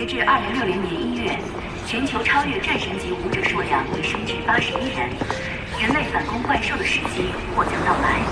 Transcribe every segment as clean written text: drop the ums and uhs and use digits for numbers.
截至2060年1月，全球超越战神级武者数量已升至81人，人类反攻怪兽的时机或将到来。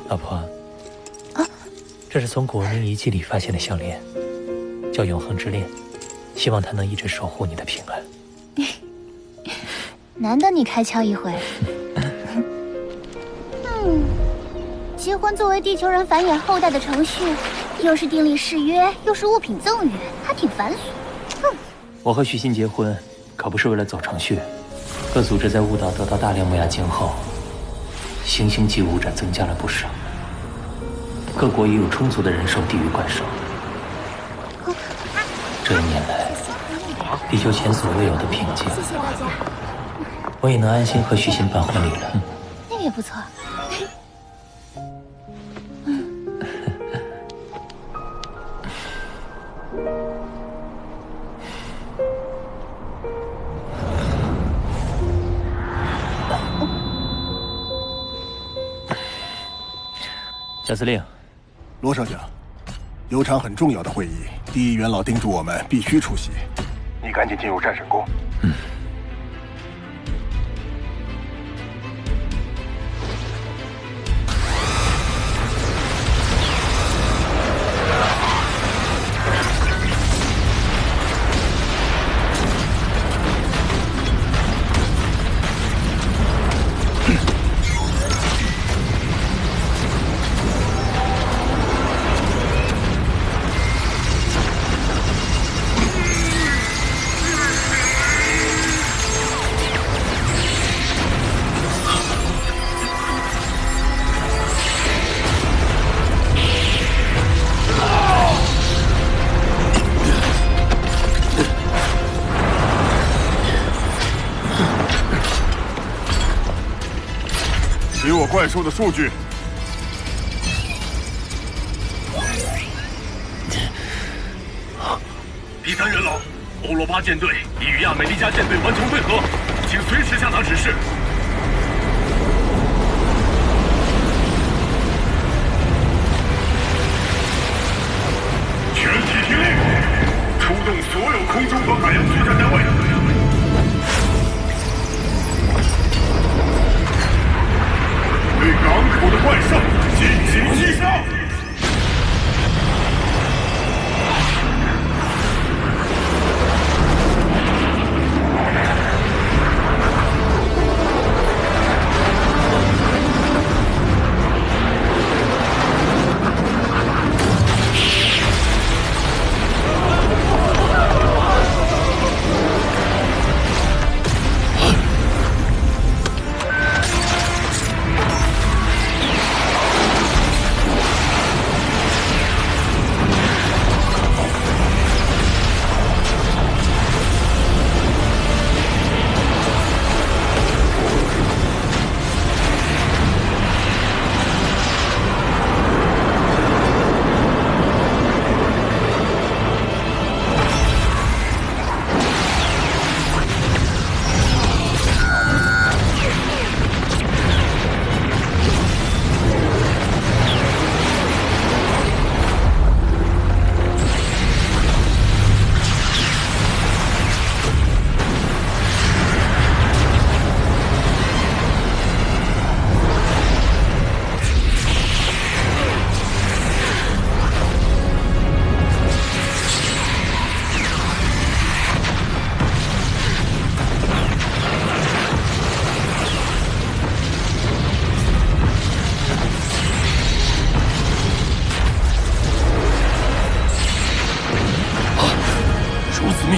老婆，这是从古文明遗迹里发现的项链，叫永恒之链，希望它能一直守护你的平安。难得你开窍一回。结婚作为地球人繁衍后代的程序，又是订立誓约，又是物品赠与，还挺繁琐。我和许昕结婚，可不是为了走程序。各组织在雾岛得到大量木亚精后，行星级武者增加了不少。各国也有充足的人手抵御怪兽。这1年来，地球前所未有的平静，我也能安心和许昕办婚礼了。那个也不错。小司令，罗少将，有场很重要的会议，第一元老叮嘱我们必须出席，你赶紧进入战神宫。给我怪兽的数据。第3元老，欧罗巴舰队已与亚美利加舰队完成会合，请随时下达指示。全体听令，出动所有空中和海洋作战单位。对港口的怪兽进行击杀！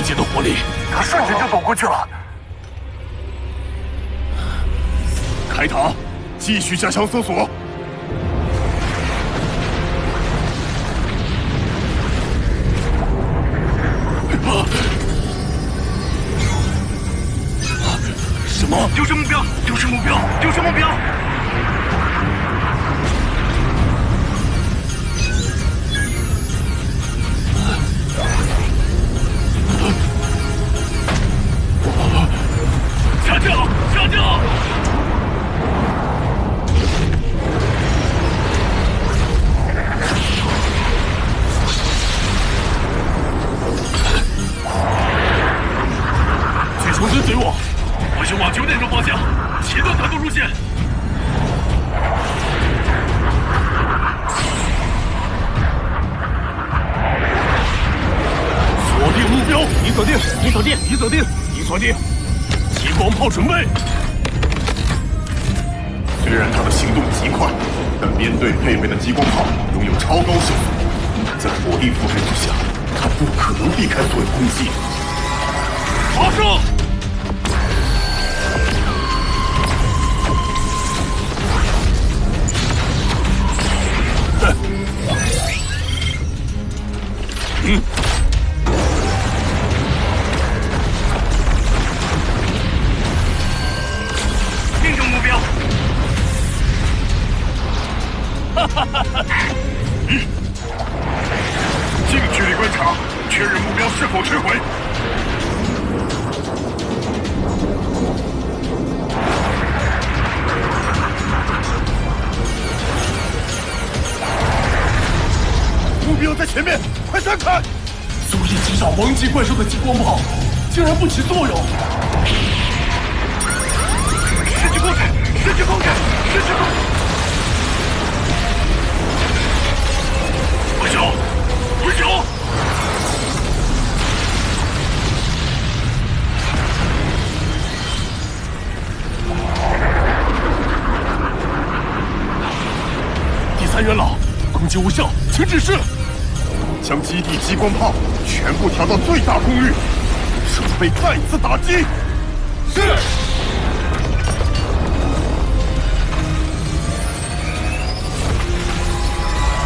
劫的火力，他瞬间就躲过去了。开塔，继续加强搜索。什么？就是目标！就是目标！就是目标！下降！下降！去重跟随我，我去往9点钟方向，切断团动路线。锁定目标，你锁定，你锁定，你锁定，你锁定。激光炮准备。虽然他的行动极快，但编队配备的激光炮拥有超高射速，在火力覆盖之下，他不可能避开所有攻击。发射！命中目标。近距离观察，确认目标是否摧毁。目标在前面，快闪开！足以击杀王级怪兽的激光炮，竟然不起作用！失去控制！失去控制！失去控制！不朽！不朽！第3元老，攻击无效，请指示。将基地激光炮全部调到最大功率，准备再次打击。是。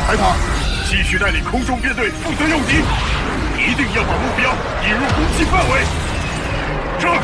海塔，继续带领空中编队负责诱敌，一定要把目标引入攻击范围。这儿。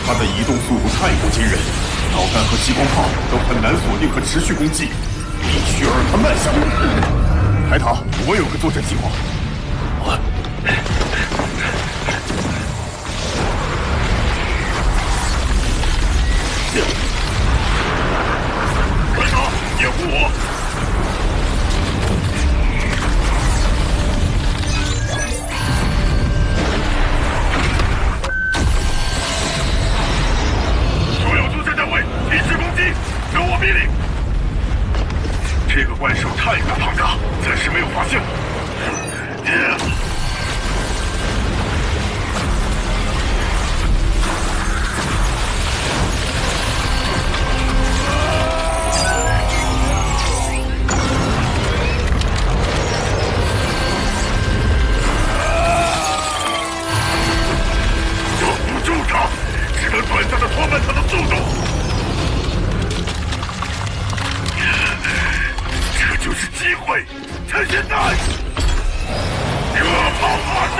他的移动速度太过惊人，导弹和激光炮都很难锁定和持续攻击，必须让他慢下来。海塔，我有个作战计划。海塔，掩护我！停止攻击！等我命令。这个怪兽太过庞大，暂时没有发现。守不住它，只能短暂的拖慢它的速度。这就是机会，趁现在！热炮发射！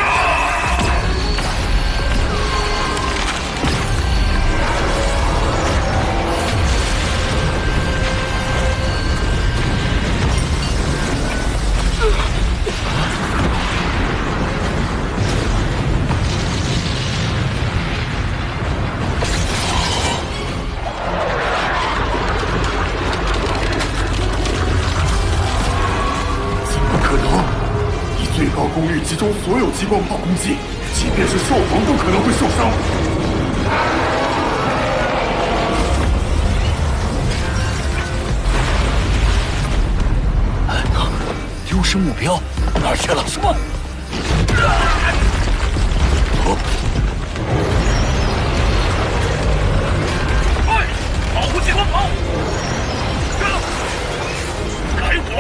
收所有激光炮攻击，即便是兽皇都可能会受伤。丢失目标，哪儿去了？什么？快，保护激光炮！开火！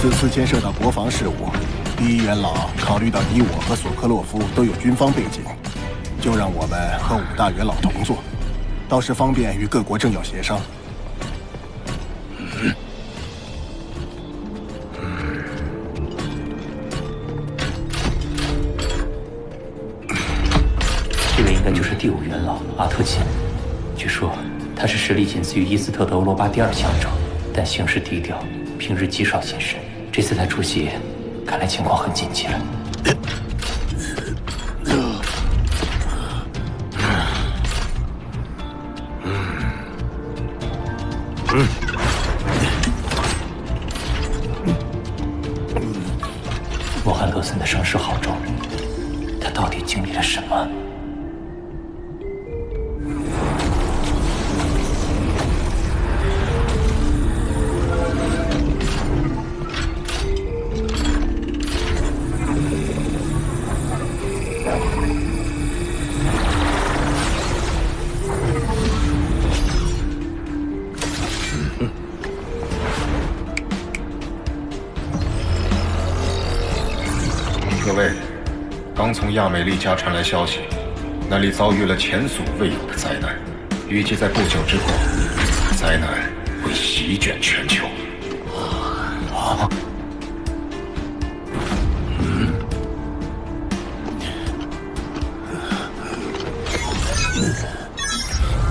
此次牵涉到国防事务，第一元老考虑到你我和索科洛夫都有军方背景，就让我们和五大元老同坐，倒是方便与各国政要协商。这位应该就是第五元老阿特金，据说他是实力仅次于伊斯特的欧罗巴第二强者，但行事低调，平日极少现身。这次他出席，看来情况很紧急了。莫汉德森的伤势好重，他到底经历了什么？各位，刚从亚美利加传来消息，那里遭遇了前所未有的灾难，预计在不久之后，灾难会席卷全球。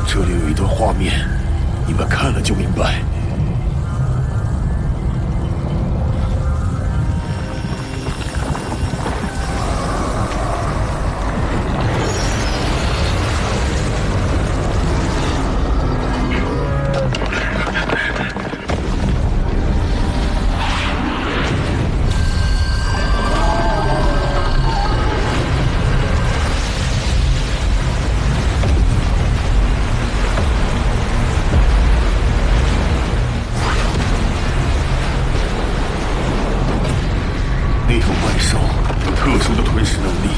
这里有一段画面，你们看了就明白。那头怪兽有特殊的吞噬能力，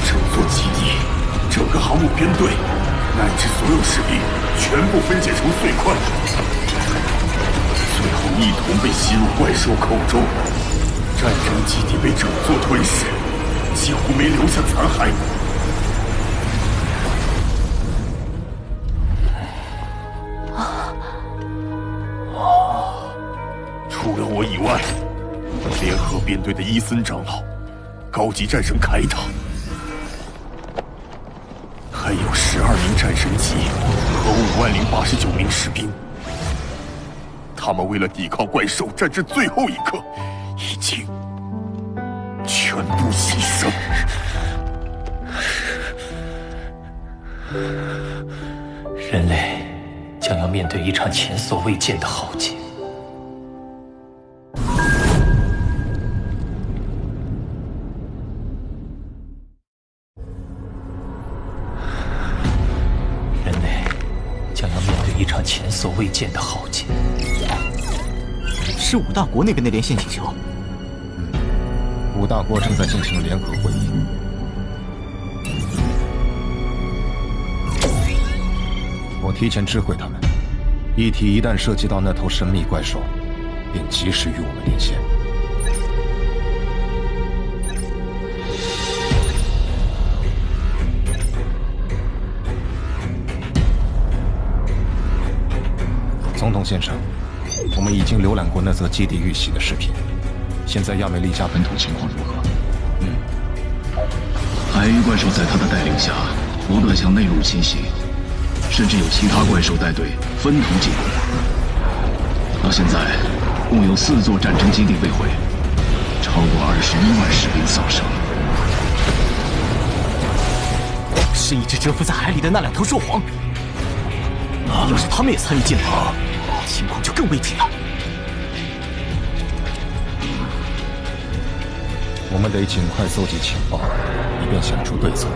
整座基地、整个航母编队，乃至所有士兵，全部分解成碎块，最后一同被吸入怪兽口中。战争基地被整座吞噬，几乎没留下残骸。除了我以外，联合编队的伊森长老、高级战神凯塔，还有12名战神级和50089名士兵，他们为了抵抗怪兽，战至最后一刻。已经全部牺牲，人类将要面对一场前所未见的浩劫。人类将要面对一场前所未见的浩劫。是五大国那边的连线请求。五大国正在进行联合会议。我提前知会他们，异体一旦涉及到那头神秘怪兽，并及时与我们连线。总统先生，我们已经浏览过那则基地遇袭的视频，现在亚美利加本土情况如何？海域怪兽在他的带领下不断向内陆侵袭，甚至有其他怪兽带队分头进攻。到现在，共有4座战争基地被毁，超过21万士兵丧生。是一直蛰伏在海里的那2头兽皇。要是他们也参与进来，情况就更危急了。我们得尽快搜集情报，以便想出对策。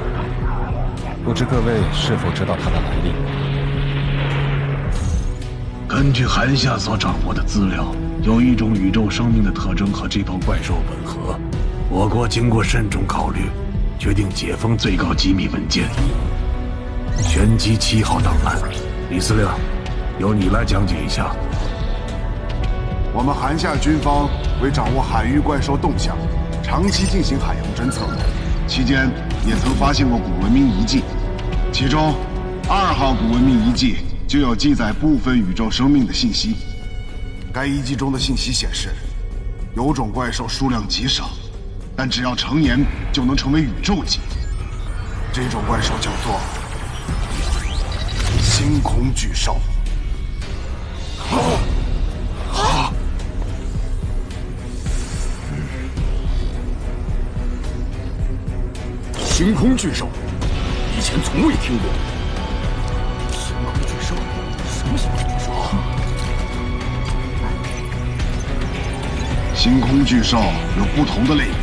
不知各位是否知道它的来历？根据韩夏所掌握的资料，有一种宇宙生命的特征和这头怪兽吻合。我国经过慎重考虑，决定解封最高机密文件——玄机7号档案。李司令，由你来讲解一下。我们韩夏军方为掌握海域怪兽动向，长期进行海洋侦测，期间也曾发现过古文明遗迹，其中2号古文明遗迹就有记载部分宇宙生命的信息。该遗迹中的信息显示，有种怪兽数量极少，但只要成年就能成为宇宙级。这种怪兽叫做星空巨兽。星空巨兽，以前从未听过。星空巨兽，什么星空巨兽？星空巨兽有不同的类别，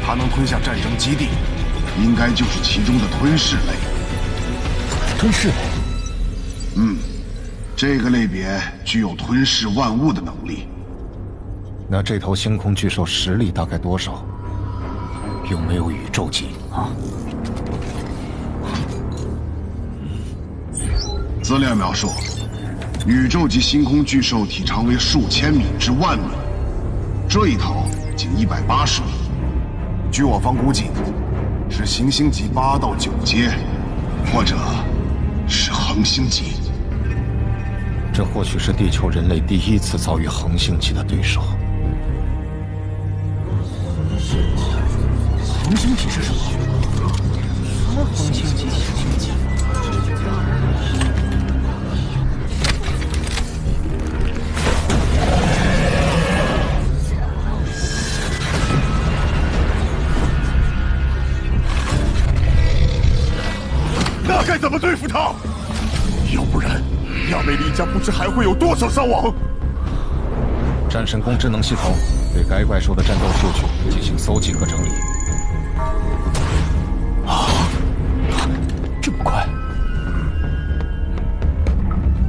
它能吞下战争基地，应该就是其中的吞噬类。吞噬类？这个类别具有吞噬万物的能力。那这头星空巨兽实力大概多少？有没有宇宙级啊？资料描述，宇宙级星空巨兽体长为数千米至万米，这一头仅180米。据我方估计，是行星级8到9阶，或者是恒星级。这或许是地球人类第一次遭遇恒星级的对手。恒星级是什么？什么恒星级？恒星级？那该怎么对付他？要不然，亚美利加不知还会有多少伤亡。战神宫智能系统对该怪兽的战斗数据进行搜集和整理。这么快？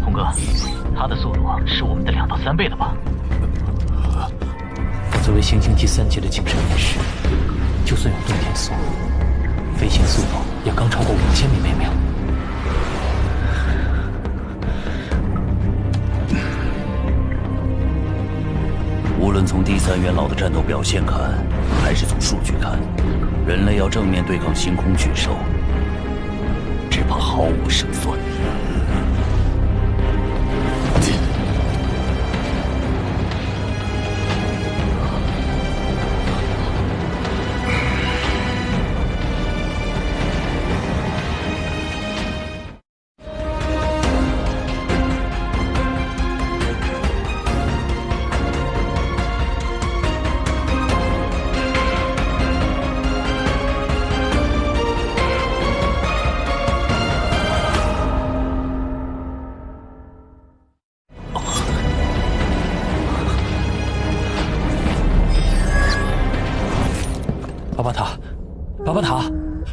红哥，他的速度是我们的2到3倍了吧？我作为行星级3阶的精神陨石，就算有动天速，飞行速度也刚超过5000米每秒。无论从第3元老的战斗表现看，还是从数据看，人类要正面对抗星空巨兽，只怕毫无胜算。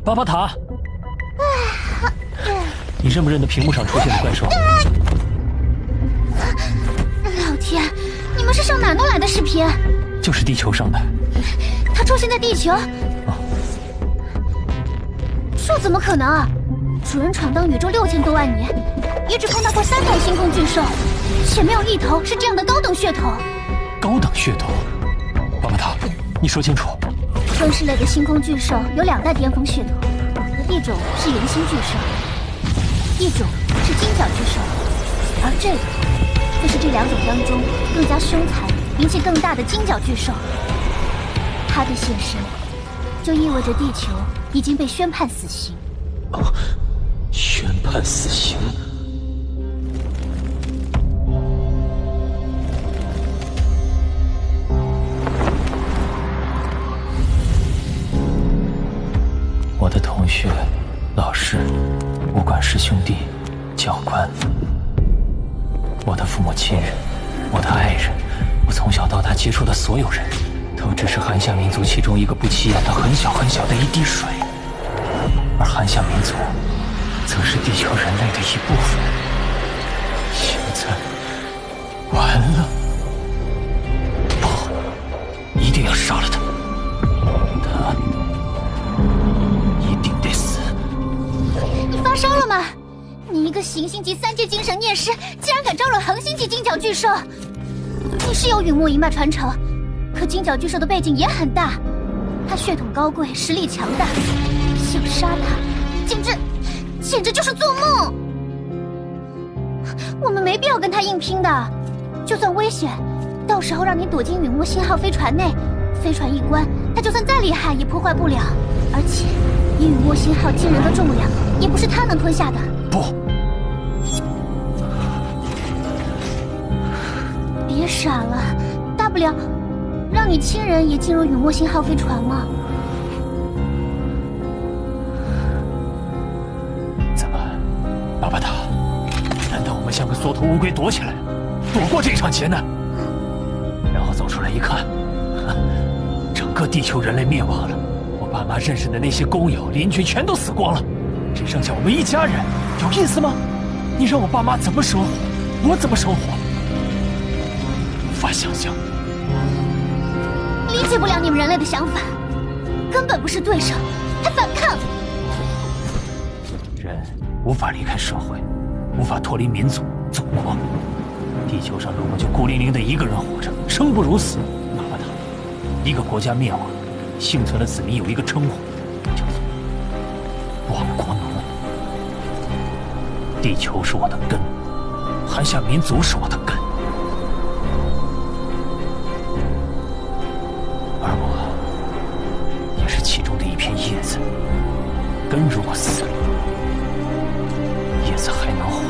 巴巴塔，你认不认得屏幕上出现的怪兽？老天，你们是上哪弄来的视频？就是地球上的。它出现在地球？这怎么可能？主人闯荡宇宙6000多万年，也只碰到过3头星空巨兽，且没有一头是这样的高等血统。高等血统？巴巴塔，你说清楚。分氏类的星空巨兽有2大巅峰血统，一种是圆心巨兽，一种是金角巨兽，而这个就是这2种当中更加凶残、名气更大的金角巨兽。它的现身，就意味着地球已经被宣判死刑。宣判死刑？我的同学、老师、武馆师兄弟、教官，我的父母亲人，我的爱人，我从小到大接触的所有人，都只是寒夏民族其中一个不起眼的很小很小的一滴水，而寒夏民族则是地球人类的一部分。现在完了，不，一定要杀了他，他一定得死。你发烧了吗？你一个行星级3阶精神孽师，竟然敢招惹恒星级金角巨兽！你是有陨没一脉传承，可金角巨兽的背景也很大，他血统高贵，实力强大，想杀他，简直就是做梦。我们没必要跟他硬拼的，就算危险，到时候让你躲进陨没星号飞船内，飞船一关，他就算再厉害也破坏不了。而且以陨没星号惊人的重量，也不是他能吞下的。不，别傻了，大不了让你亲人也进入陨没星号飞船吗？怎么，巴巴塔？难道我们像个缩头乌龟躲起来，躲过这场劫难，然后走出来一看，整个地球人类灭亡了，我爸妈认识的那些工友邻居全都死光了，只剩下我们一家人，有意思吗？你让我爸妈怎么生活，我怎么生活？无法想象。理解不了你们人类的想法，根本不是对手，还反抗。人无法离开社会，无法脱离民族祖国。地球上如果就孤零零的一个人活着，生不如死，哪怕他一个国家灭亡，幸存的子民有一个称呼，叫做亡国奴。地球是我的根，寒夏民族是我的根，而我也是其中的一片叶子。根如果死了，叶子还能活。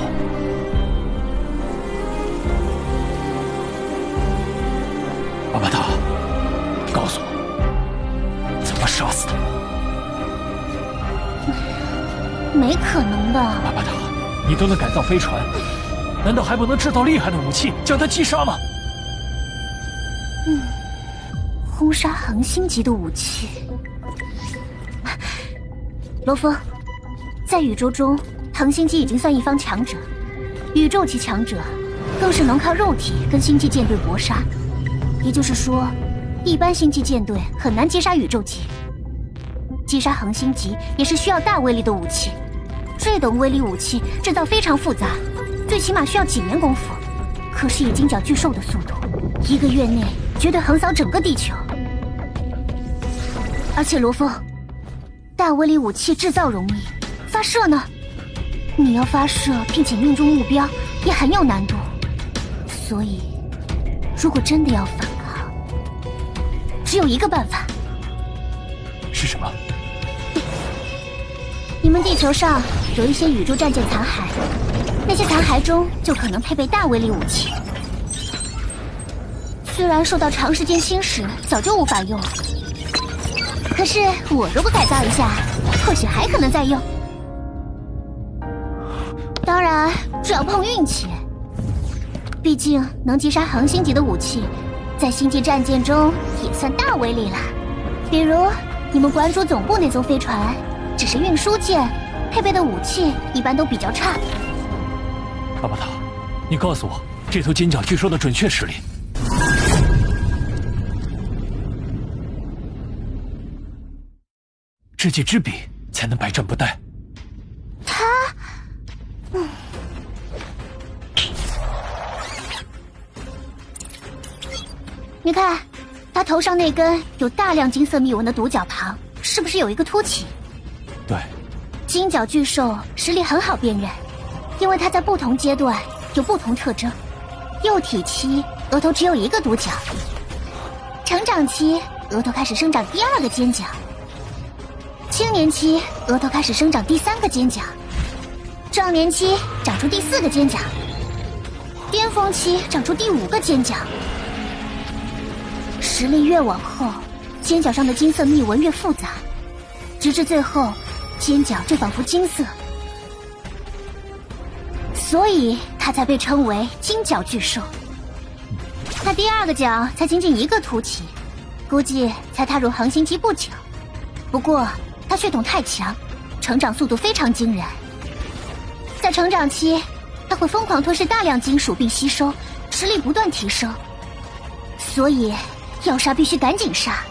巴巴塔，告诉我，怎么杀死他？没可能的。巴巴塔，你都能改造飞船，难道还不能制造厉害的武器将它击杀吗？轰杀恒星级的武器。罗峰，在宇宙中，恒星级已经算一方强者，宇宙级强者更是能靠肉体跟星际舰队搏杀。也就是说，一般星际舰队很难击杀宇宙级。击杀恒星级也是需要大威力的武器，这等威力武器制造非常复杂，最起码需要几年功夫。可是以金角巨兽的速度，1个月内绝对横扫整个地球。而且罗峰，大威力武器制造容易，发射呢？你要发射并且命中目标也很有难度。所以，如果真的要反抗，只有一个办法。是什么？你们地球上有一些宇宙战舰残骸，那些残骸中就可能配备大威力武器。虽然受到长时间侵蚀，早就无法用，可是我如果改造一下，或许还可能再用。当然，只要碰运气。毕竟能击杀恒星级的武器，在星际战舰中也算大威力了。比如你们馆主总部那艘飞船，只是运输舰，配备的武器一般都比较差。巴巴塔，你告诉我这头金角巨兽的准确实力。知己知彼，才能百战不殆。你看，他头上那根有大量金色密纹的独角旁，是不是有一个凸起？对，金角巨兽实力很好辨认，因为它在不同阶段有不同特征。幼体期额头只有一个独角，成长期额头开始生长第2个尖角，青年期额头开始生长第3个尖角，壮年期长出第4个尖角，巅峰期长出第5个尖角。实力越往后，尖角上的金色密纹越复杂，直至最后尖角就仿佛金色，所以它才被称为金角巨兽。它第2个角才仅仅1个凸起，估计才踏入恒星期不久。不过它血统太强，成长速度非常惊人。在成长期，它会疯狂吞噬大量金属并吸收，实力不断提升。所以要杀必须赶紧杀，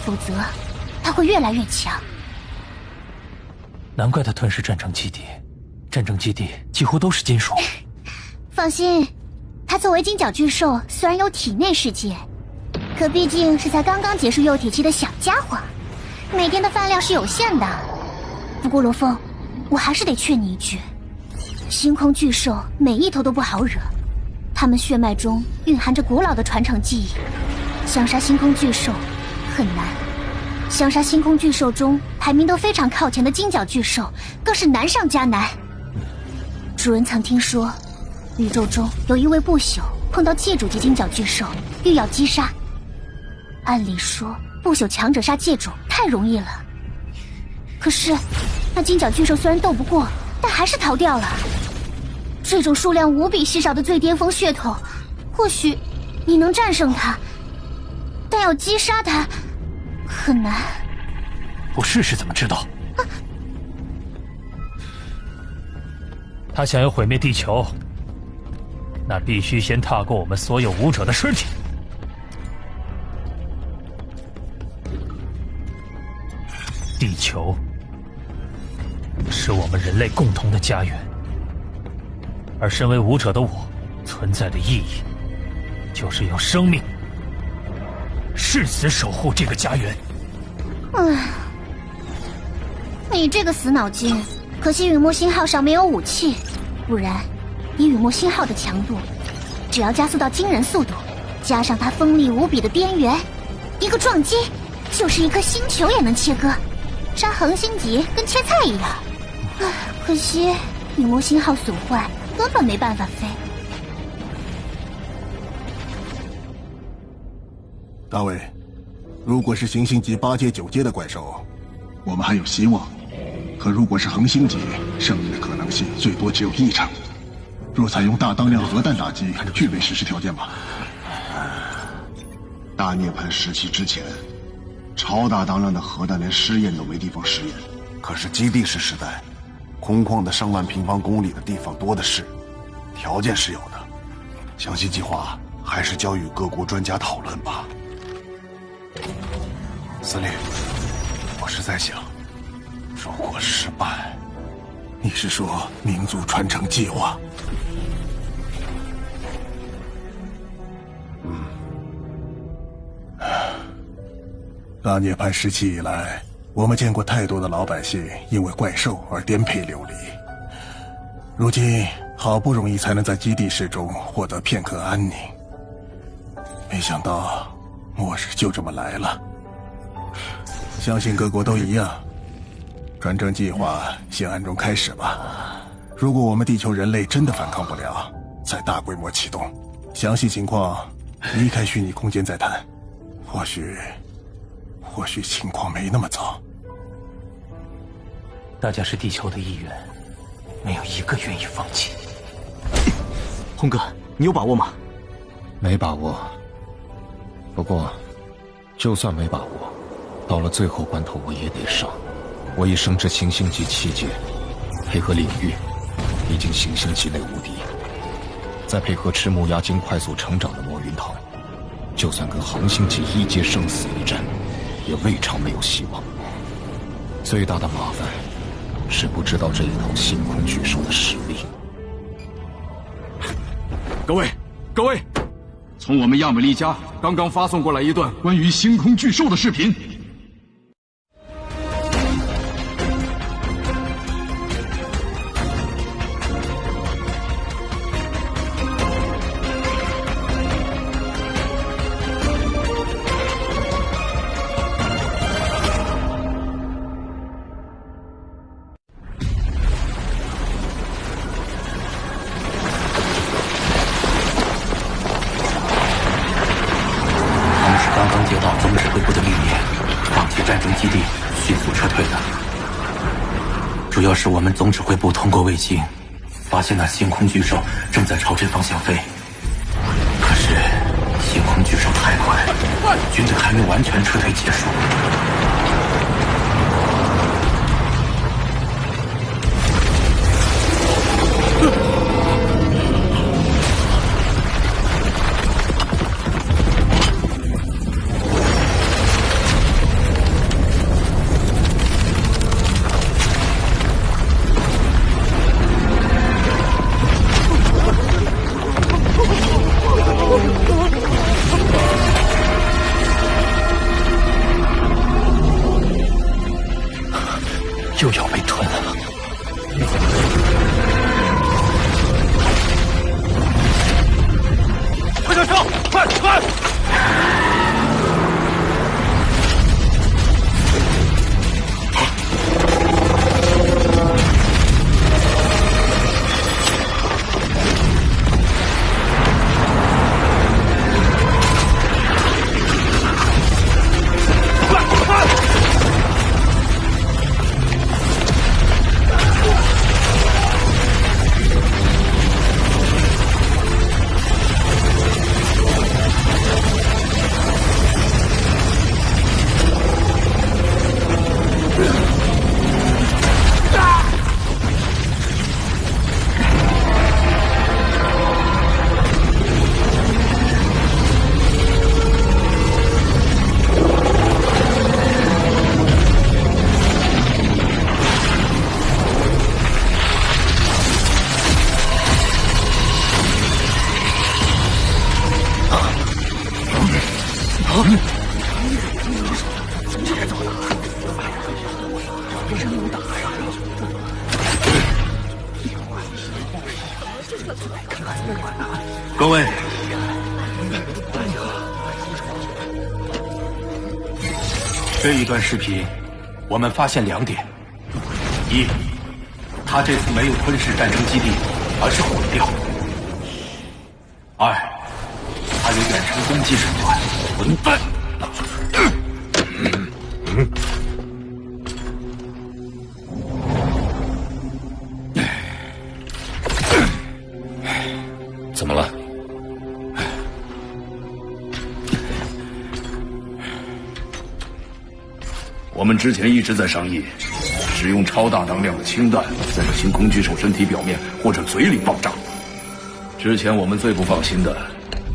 否则它会越来越强。难怪它吞噬战争基地，战争基地几乎都是金属。放心，它作为金角巨兽，虽然有体内世界，可毕竟是才刚刚结束幼体期的小家伙，每天的饭量是有限的。不过罗峰，我还是得劝你一句，星空巨兽每一头都不好惹，它们血脉中蕴含着古老的传承记忆，想杀星空巨兽很难。想杀星空巨兽中排名都非常靠前的金角巨兽，更是难上加难。主人曾听说，宇宙中有一位不朽碰到界主级金角巨兽，欲要击杀。按理说，不朽强者杀界主太容易了，可是那金角巨兽虽然斗不过，但还是逃掉了。这种数量无比稀少的最巅峰血统，或许你能战胜它，但要击杀它很难。不试试怎么知道？他想要毁灭地球，那必须先踏过我们所有武者的尸体。地球是我们人类共同的家园，而身为武者的我，存在的意义就是用生命誓死守护这个家园。你这个死脑筋，可惜雨墨星号上没有武器，不然以雨墨星号的强度，只要加速到惊人速度，加上它锋利无比的边缘，一个撞击就是一颗星球也能切割，杀恒星级跟切菜一样。可惜雨墨星号损坏，根本没办法飞。大卫，如果是行星级8阶、9阶的怪兽，我们还有希望；可如果是恒星级，胜利的可能性最多只有1成。若采用大当量核弹打击，具备实施条件吗？大涅槃时期之前，超大当量的核弹连试验都没地方试验。可是基地式时代，空旷的上万平方公里的地方多的是，条件是有的。详细计划还是交与各国专家讨论吧。司令，我是在想，如果失败，你是说民族传承计划？大涅槃时期以来，我们见过太多的老百姓因为怪兽而颠沛流离。如今好不容易才能在基地室中获得片刻安宁，没想到末日就这么来了。相信各国都一样，传承计划先暗中开始吧。如果我们地球人类真的反抗不了，再大规模启动。详细情况离开虚拟空间再谈。或许情况没那么糟。大家是地球的一员，没有一个愿意放弃。红哥，你有把握吗？没把握。不过，就算没把握，到了最后关头我也得上。我已升至行星级7阶，配合领域已经行星级内无敌，再配合吃木鸦精快速成长的魔云桃，就算跟恒星级1阶生死一战，也未尝没有希望。最大的麻烦是不知道这一头星空巨兽的实力。各位，从我们亚美利加刚刚发送过来一段关于星空巨兽的视频。主要是我们总指挥部通过卫星，发现那星空巨兽正在朝这方向飞。可是星空巨兽太快，军队还没完全撤退结束。又要被吞了。快上车！快快！各位，这一段视频，我们发现2点：一，他这次没有吞噬战争基地，而是毁掉；二，他有远程攻击手段。混蛋！怎么了？我们之前一直在商议，使用超大当量的氢弹在这星空巨兽身体表面或者嘴里爆炸。之前我们最不放心的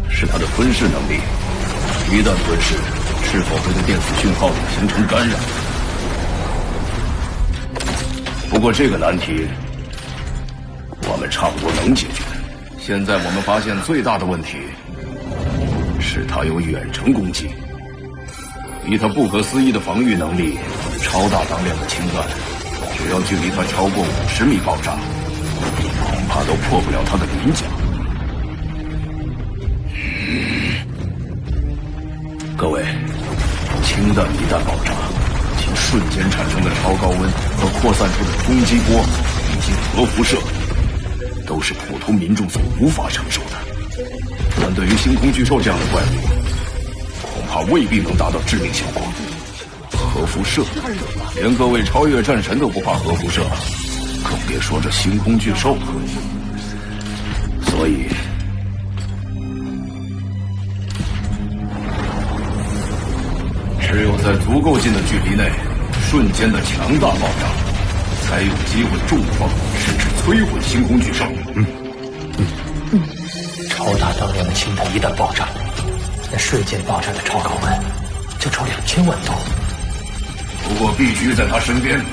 是它的吞噬能力，一旦吞噬，是否会对电子讯号形成干扰？不过这个难题，我们差不多能解决。现在我们发现最大的问题是它有远程攻击。以它不可思议的防御能力，超大当量的氢弹，只要距离它超过50米爆炸，恐怕都破不了它的鳞甲。各位，氢弹一旦爆炸，其瞬间产生的超高温和扩散出的冲击波以及核辐射，都是普通民众所无法承受的。但对于星空巨兽这样的怪物，恐怕未必能达到致命效果。核辐射，连各位超越战神都不怕核辐射，更别说这星空巨兽了。所以，只有在足够近的距离内，瞬间的强大爆炸，才有机会重创甚至摧毁星空巨兽。超大当量的氢弹一旦爆炸，那瞬间爆炸的超高温就超2000万度。不过必须在他身边，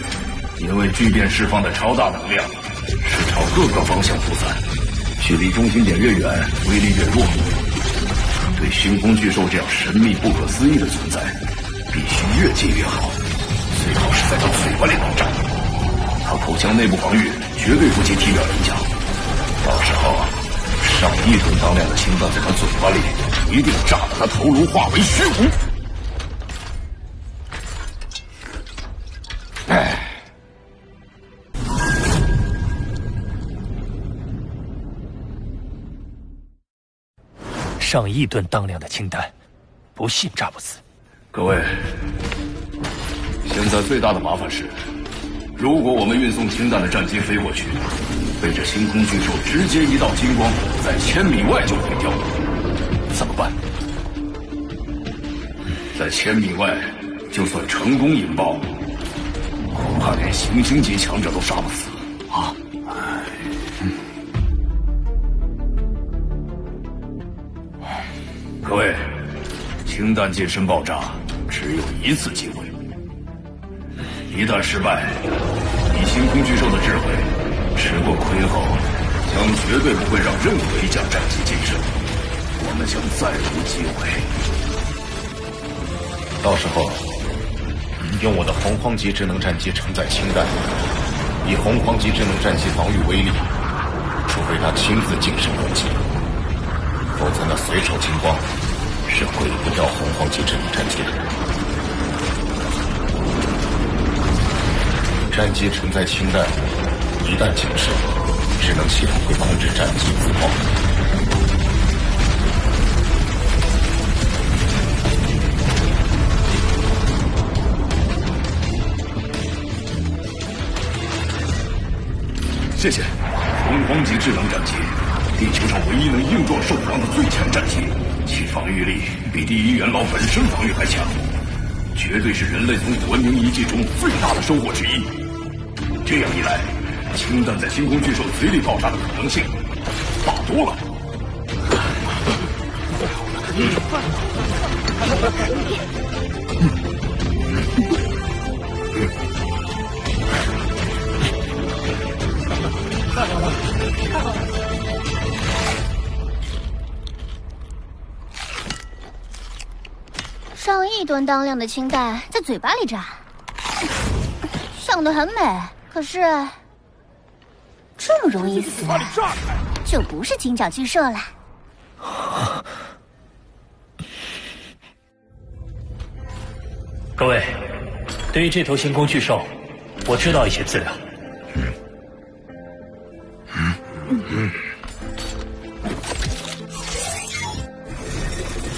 因为聚变释放的超大能量是朝各个方向扩散，距离中心点越远，威力越弱。对星空巨兽这样神秘不可思议的存在，必须越近越好，最好是在他嘴巴里爆炸。他口腔内部防御绝对不及体表人强，到时候上亿吨当量的氢弹在他嘴巴里，一定炸得他头颅化为虚无。上亿吨当量的氢弹，不信炸不死。各位，现在最大的麻烦是，如果我们运送氢弹的战机飞过去，被这星空巨兽直接一道金光在1000米外就毁掉了，怎么办？在1000米外，就算成功引爆，恐怕连行星级强者都杀不死啊！各位，氢弹近身爆炸只有一次机会，一旦失败，以星空巨兽的智慧，吃过亏后，将绝对不会让任何一架战机近身，我们将再无机会。到时候，用我的洪荒级智能战机承载氢弹，以洪荒级智能战机防御威力，除非他亲自近身攻击，否则那随手金光是毁不掉洪荒级智能战机的。战机承载氢弹，一旦近身，智能系统会控制战机自爆。谢谢，洪荒级智能战机，地球上唯一能硬撞兽皇的最强战机，其防御力比第一元老本身防御还强，绝对是人类从古文明遗迹中最大的收获之一。这样一来，氢弹在星空巨兽嘴里爆炸的可能性大多了。上亿吨当量的氢弹在嘴巴里炸，想得很美，可是这么容易死，就不是金角巨兽了。各位，对于这头星空巨兽，我知道一些资料。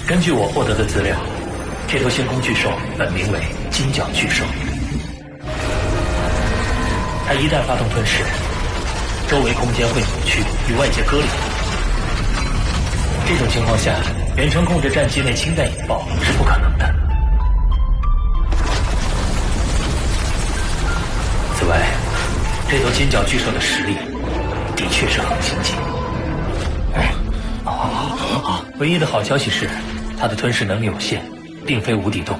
根据我获得的资料，这头星空巨兽本名为金角巨兽。它一旦发动吞噬，周围空间会扭曲，与外界割离。这种情况下，远程控制战机内氢弹引爆是不可能的。此外，这头金角巨兽的实力的确是很先进。唯一的好消息是，它的吞噬能力有限，并非无底洞，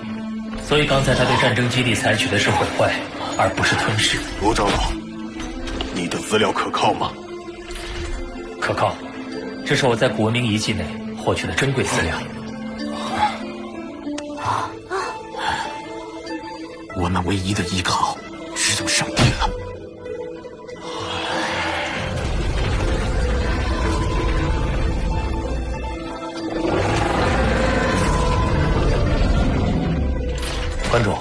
所以刚才他对战争基地采取的是毁坏，而不是吞噬。罗长老，你的资料可靠吗？可靠，这是我在古文明遗迹内获取的珍贵资料。我们唯一的依靠只有上帝了。关主，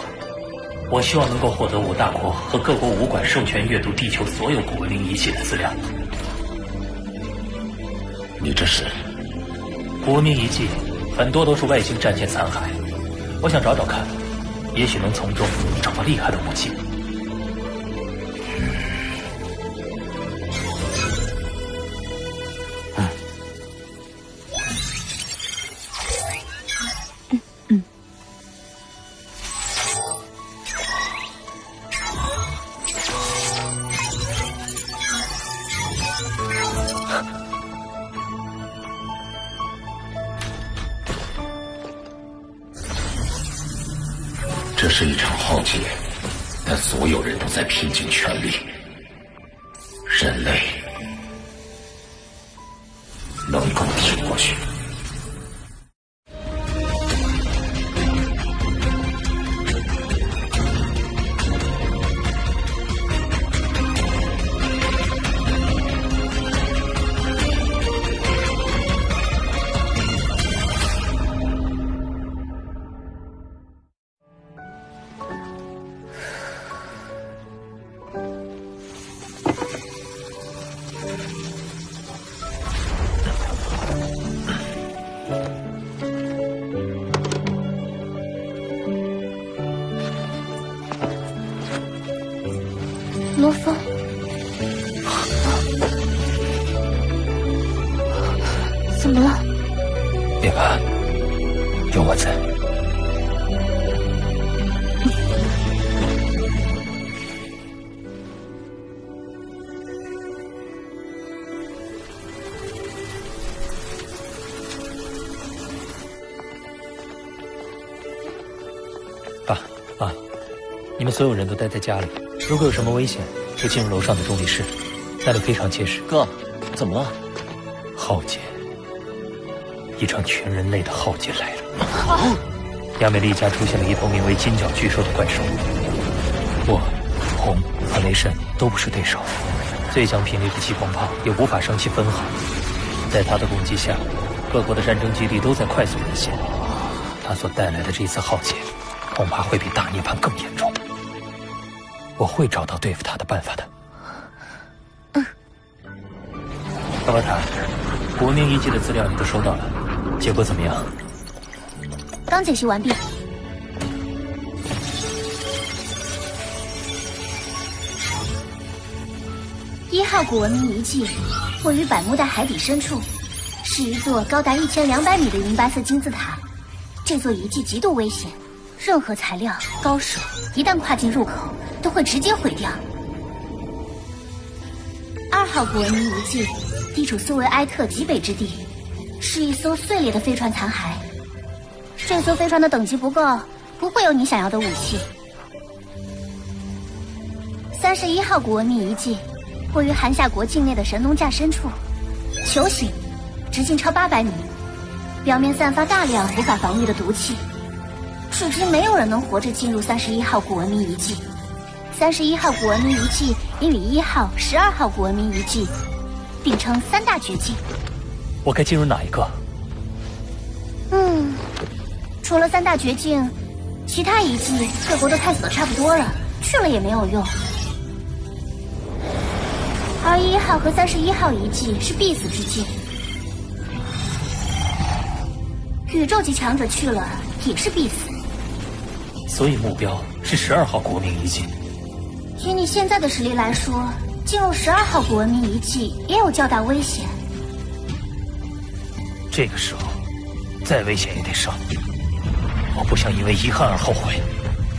我希望能够获得5大国和各国武馆授权阅读地球所有古文明遗迹的资料。你这是？古文明遗迹很多都是外星战舰残骸，我想找找看，也许能从中找到厉害的武器。这是一场浩劫，但所有人都在拼尽全力。人类能够挺过去。罗峰，怎么了？别怕，有我在。爸妈，你们所有人都待在家里，如果有什么危险，就进入楼上的中立室，那里非常结实。哥，怎么了？浩劫，一场全人类的浩劫来了。亚美利加出现了一头名为金角巨兽的怪兽，我、红和雷神都不是对手。最强频率的气功炮也无法升起分毫，在他的攻击下，各国的战争基地都在快速沦陷。他所带来的这次浩劫，恐怕会比大涅槃更严重。我会找到对付他的办法的。巴巴塔，古文明遗迹的资料你都收到了，结果怎么样？刚解析完毕。1号古文明遗迹位于百慕大海底深处，是一座高达1200米的银白色金字塔。这座遗迹极度危险，任何材料、高手一旦跨进入口，都会直接毁掉。2号古文明遗迹地处苏维埃特极北之地，是一艘碎裂的飞船残骸。这艘飞船的等级不够，不会有你想要的武器。31号古文明遗迹位于韩夏国境内的神农架深处，球形，直径超800米，表面散发大量无法防御的毒气。至今没有人能活着进入31号古文明遗迹。31号古文明遗迹也与1号、12号古文明遗迹并称3大绝境。我该进入哪一个？除了3大绝境，其他遗迹各国都探索的差不多了，去了也没有用。而1号和31号遗迹是必死之境，宇宙级强者去了也是必死。所以目标是12号古文明遗迹。以你现在的实力来说，进入12号古文明遗迹也有较大危险。这个时候，再危险也得上。我不想因为遗憾而后悔。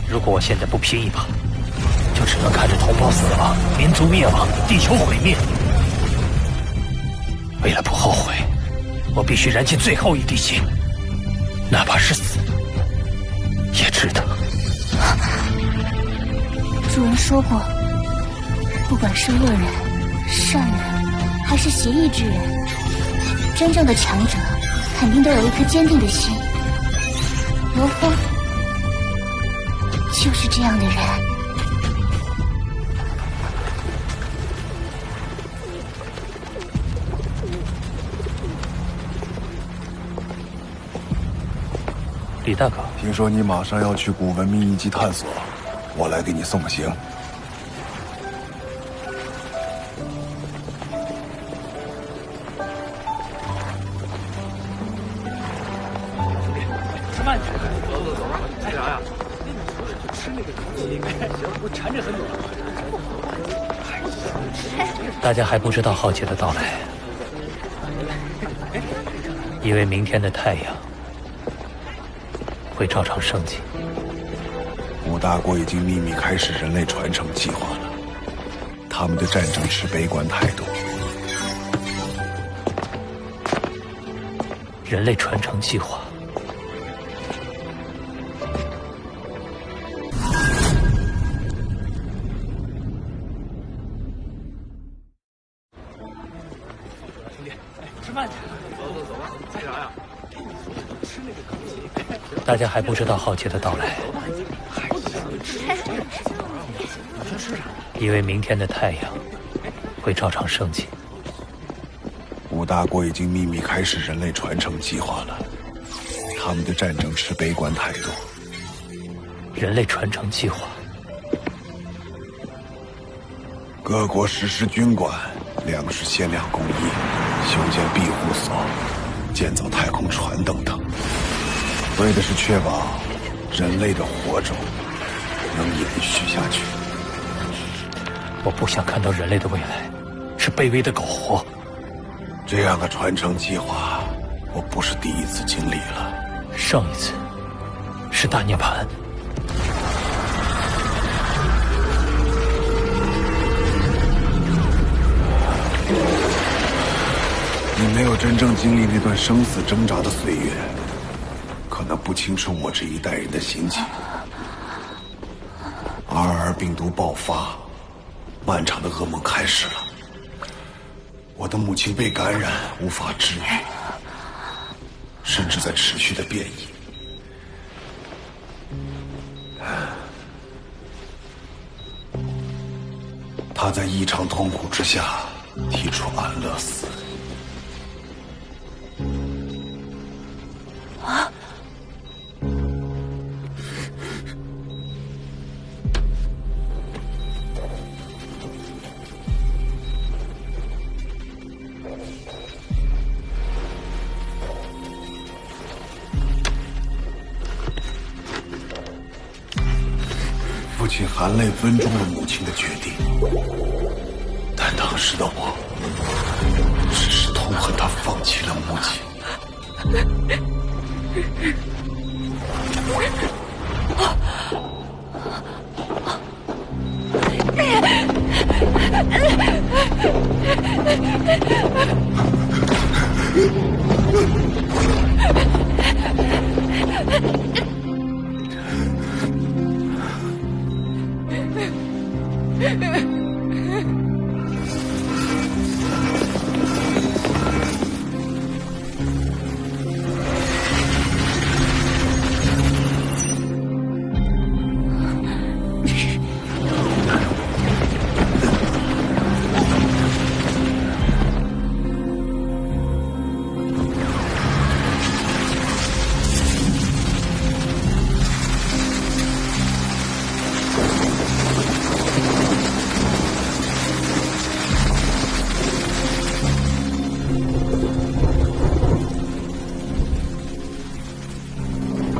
如果我现在不拼一把，就只能看着同胞死亡、民族灭亡、地球毁灭。为了不后悔，我必须燃尽最后一滴血，哪怕是死，也值得。主人说过，不管是恶人、善人，还是邪异之人，真正的强者肯定都有一颗坚定的心。罗峰就是这样的人。李大哥，听说你马上要去古文明遗迹探索，我来给你送个行。吃饭去，走走走吧。哎呀，吃那个行，我馋着很久了。大家还不知道浩劫的到来，因为明天的太阳会照常升起。五大国已经秘密开始人类传承计划了，他们对战争持悲观态度。人类传承计划，兄弟，吃饭去，走走走吧。干啥呀？吃那个大家还不知道浩劫的到来，因为明天的太阳会照常升起。五大国已经秘密开始人类传承计划了，他们对战争持悲观态度。人类传承计划，各国实施军管、粮食限量供应、修建庇护所、建造太空船等等，为的是确保人类的火种能延续下去。我不想看到人类的未来是卑微的苟活。这样的传承计划，我不是第一次经历了。上一次是大涅槃。你没有真正经历那段生死挣扎的岁月，可能不清楚我这一代人的心情。RR 病毒爆发，漫长的噩梦开始了。我的母亲被感染，无法治愈，甚至在持续的变异。她在异常痛苦之下提出安乐死。啊！父亲含泪尊重了母亲的决定，但当时的我只是痛恨他放弃了母亲。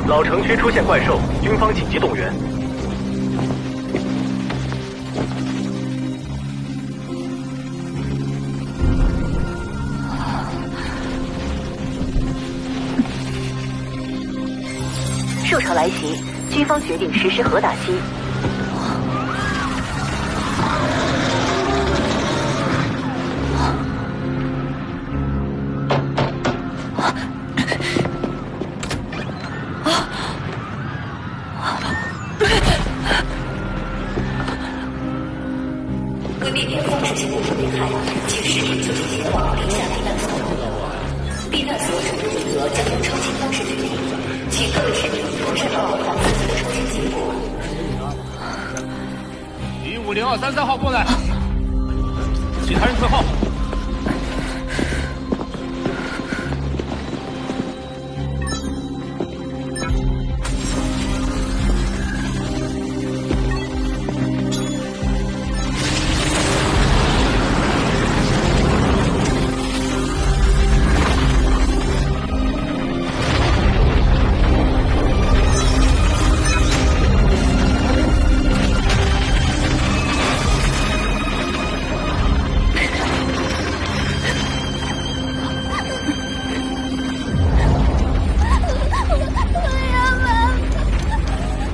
老城区出现怪兽，军方紧急动员。兽潮来袭，军方决定实施核打击。为避免放射性物质危害，请实地就近前往地下避难所。避难所使用名额将由抽签方式决定，请各位市民妥善保管好自己的抽签结果。150233号过来，其他人退后。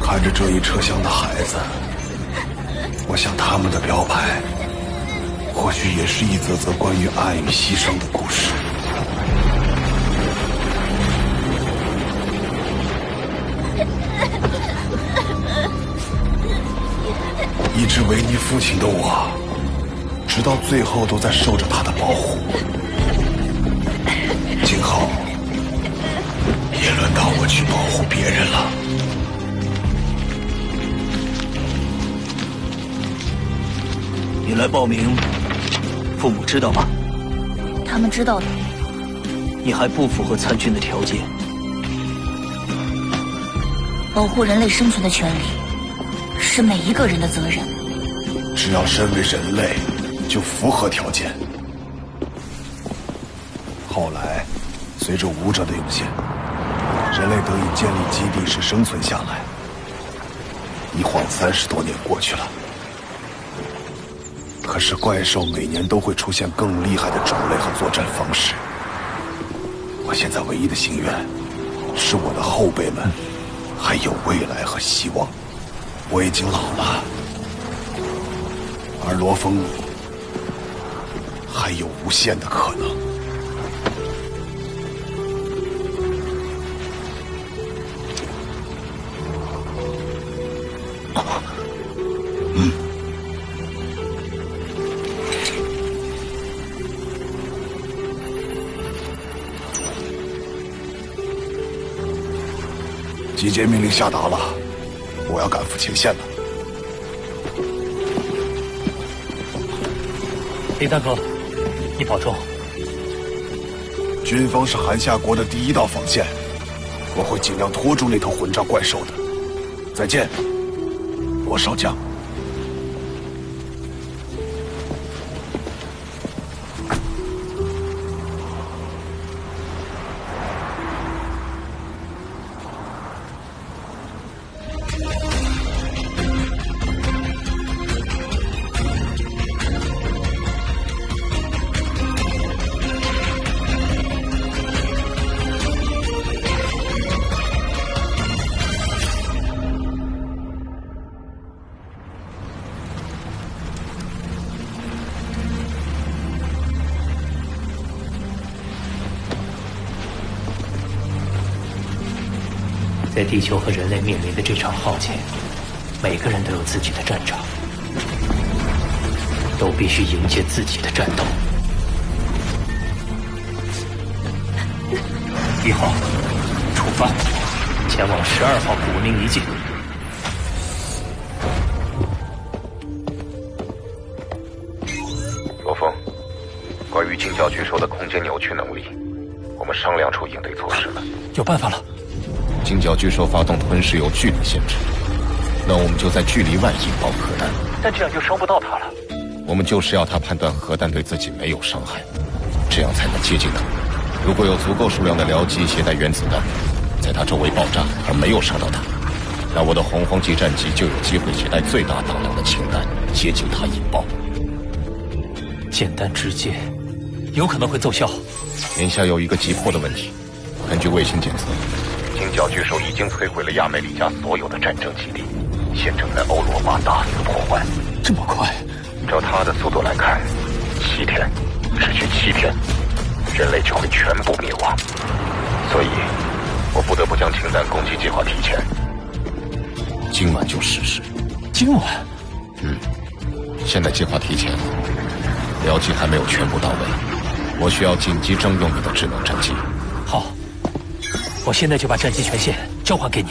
看着这一车厢的孩子，我想他们的标牌，或许也是一则则关于爱与牺牲的故事。一直为你父亲的我，直到最后都在受着他的保护。今后也轮到我去保护别人了。你来报名，父母知道吗？他们知道的。你还不符合参军的条件。保护人类生存的权利，是每一个人的责任。只要身为人类，就符合条件。后来，随着武者的涌现，人类得以建立基地时生存下来。一晃30多年过去了。可是怪兽每年都会出现更厉害的种类和作战方式。我现在唯一的心愿，是我的后辈们还有未来和希望。我已经老了，而罗峰还有无限的可能。集结命令下达了，我要赶赴前线了。林大哥，你保重。军方是韩夏国的第一道防线，我会尽量拖住那头混账怪兽的。再见，罗少将。在地球和人类面临的这场浩劫，每个人都有自己的战场，都必须迎接自己的战斗。1号，出发，前往12号古文明遗迹。罗峰，关于金角巨兽的空间扭曲能力，我们商量出应对措施了。有办法了。金角巨兽发动吞噬有距离限制，那我们就在距离外引爆核弹。但这样就伤不到它了。我们就是要它判断核弹对自己没有伤害，这样才能接近它。如果有足够数量的僚机携带原子弹，在它周围爆炸而没有伤到它，那我的洪荒级战机就有机会携带最大当量的氢弹接近它引爆。简单直接，有可能会奏效。眼下有一个急迫的问题，根据卫星检测，金角巨兽已经摧毁了亚美里加所有的战争基地，现正在欧罗巴大肆破坏。这么快？照它的速度来看，7天，只需7天，人类就会全部灭亡。所以，我不得不将氢弹攻击计划提前，今晚就实施。今晚？现在计划提前，僚机还没有全部到位，我需要紧急征用你的智能战机。好。我现在就把战机权限交还给你。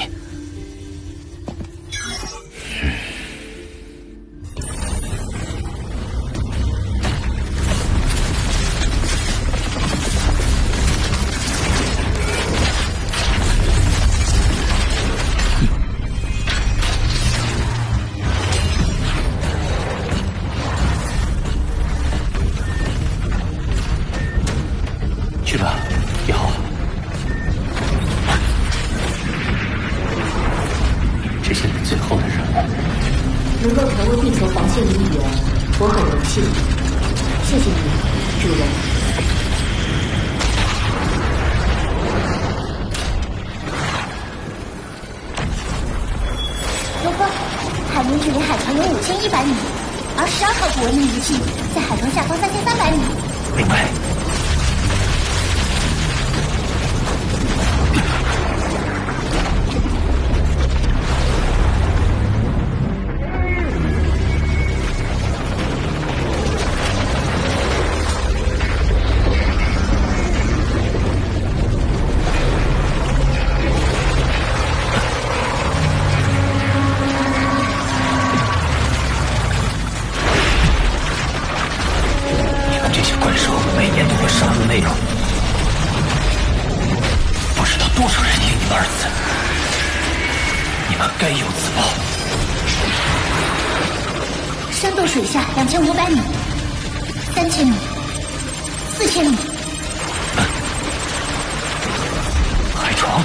去吧，1号。这是你最后的任务。能够成为地球防线的一员，我很荣幸。谢谢你，主人。罗峰，海面距离海床有5100米，而12号古文明遗迹在海床下方3300米。明白。深度水下2500米，3000米，4000米。海床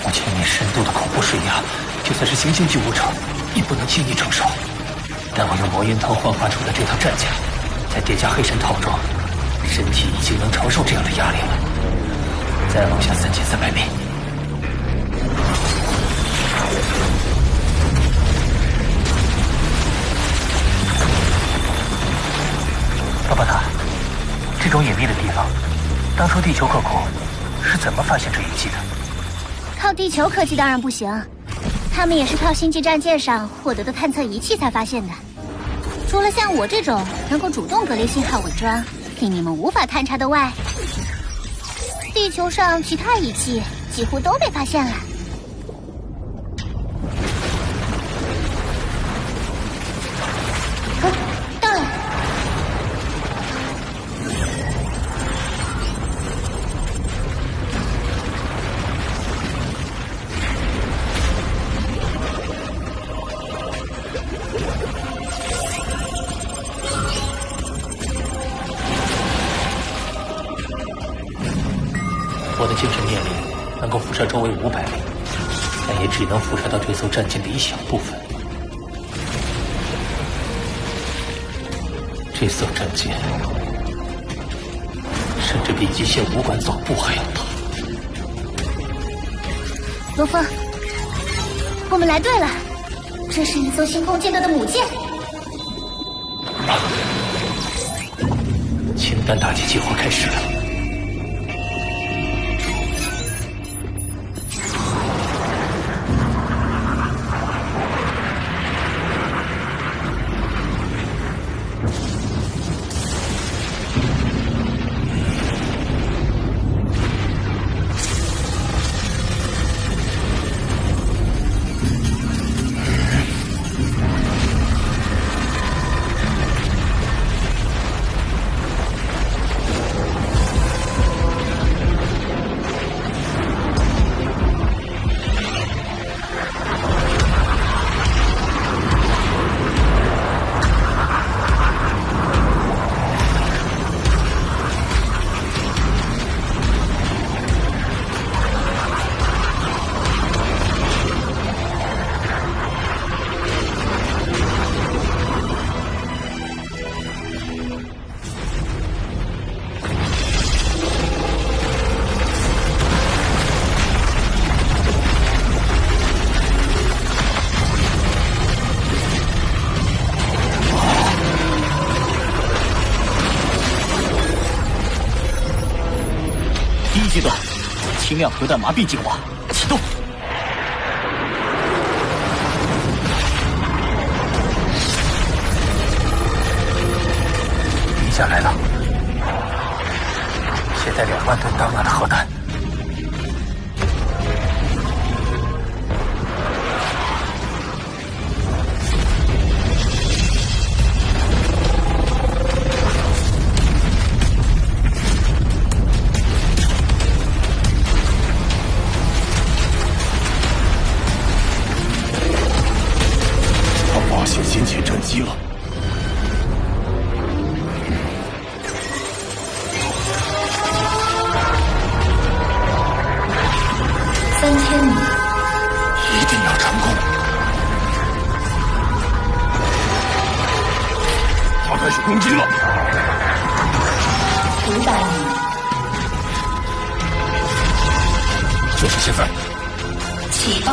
5000米深度的恐怖水压，就算是行星级武者也不能轻易承受。但我用魔音头幻化出的这套战甲，再叠加黑神套装，身体已经能承受这样的压力了。再往下3300米。巴巴塔，这种隐秘的地方，当初地球各国是怎么发现这遗迹的？靠地球科技当然不行，他们也是靠星际战舰上获得的探测仪器才发现的。除了像我这种能够主动隔离信号伪装，令你们无法探查的外，地球上其他仪器几乎都被发现了。到了。我的精神念力能够辐射周围500米，但也只能辐射到这艘战舰的一小部分。这艘战舰甚至比极限武馆总部还要大。罗峰，我们来对了，这是一艘星空舰队的母舰。氢弹打击计划开始了。阶段，轻量核弹麻痹计划启动。停下来了，携带2万吨当量的核弹。先遣战机了。3000米，一定要成功！他开始攻击了。500米，就是现在！起爆！